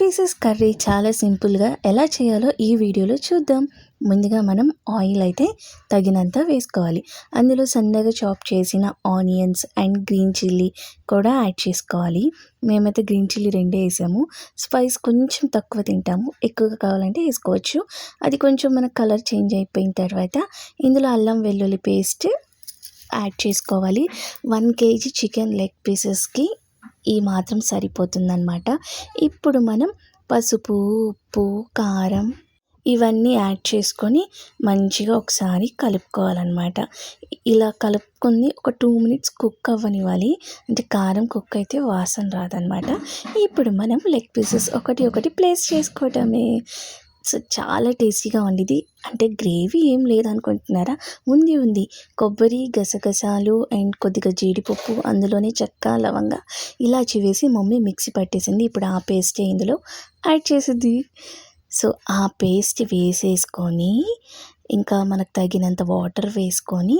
Pieces curry చాలా సింపుల్గా ఎలా చేయాలో ఈ వీడియోలో చూద్దాం. ముందుగా మనం ఆయిల్ అయితే తగినంత వేసుకోవాలి. అందులో సన్నగా చాప్ చేసిన ఆనియన్స్ అండ్ గ్రీన్ చిల్లీ కూడా యాడ్ చేసుకోవాలి. మేమైతే గ్రీన్ చిల్లీ రెండే వేసాము. స్పైస్ కొంచెం తక్కువ తింటాము, ఎక్కువగా కావాలంటే వేసుకోవచ్చు. అది కొంచెం మన కలర్ చేంజ్ అయిపోయిన తర్వాత ఇందులో అల్లం వెల్లుల్లి పేస్ట్ యాడ్ చేసుకోవాలి. 1 kg చికెన్ లెగ్ పీసెస్కి ఈ మాత్రం సరిపోతుందన్నమాట. ఇప్పుడు మనం పసుపు, ఉప్పు, కారం ఇవన్నీ యాడ్ చేసుకొని మంచిగా ఒకసారి కలుపుకోవాలన్నమాట. ఇలా కలుపుకొని ఒక 2 minutes కుక్ అవ్వనివ్వాలి. అంటే కారం కుక్ అయితే వాసన రాదనమాట. ఇప్పుడు మనం లెగ్ పీసెస్ ఒకటి ప్లేస్ చేసుకోవటమే. సో చాలా టేస్టీగా వండిది. అంటే గ్రేవీ ఏం లేదనుకుంటున్నారా? ఉంది. కొబ్బరి, గసగసాలు అండ్ కొద్దిగా జీడిపప్పు, అందులోనే చెక్క, లవంగ, ఇలాచి వేసి మమ్మీ మిక్సీ పట్టేసింది. ఇప్పుడు ఆ పేస్టే ఇందులో యాడ్ చేసిద్ది. సో ఆ పేస్ట్ వేసేసుకొని ఇంకా మనకు తగినంత వాటర్ వేసుకొని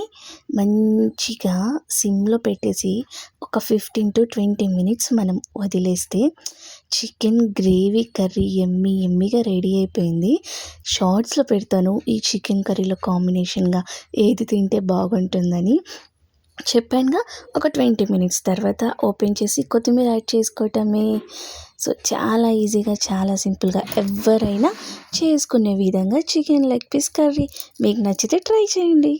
మంచిగా సిమ్లో పెట్టేసి ఒక 15 to 20 minutes మనం వదిలేస్తే చికెన్ గ్రేవీ కర్రీ ఎమ్మీగా రెడీ అయిపోయింది. షార్ట్స్లో పెడతాను ఈ చికెన్ కర్రీలో కాంబినేషన్గా ఏది తింటే బాగుంటుందని. చెప్పానుగా. ఒక 20 minutes తర్వాత ఓపెన్ చేసి కొత్తిమీర యాడ్ చేసుకోవటమే. సో చాలా ఈజీగా, చాలా సింపుల్గా ఎవరైనా చేసుకునే విధంగా చికెన్ లెగ్ పీస్ కర్రీ. మీకు నచ్చితే ట్రై చేయండి.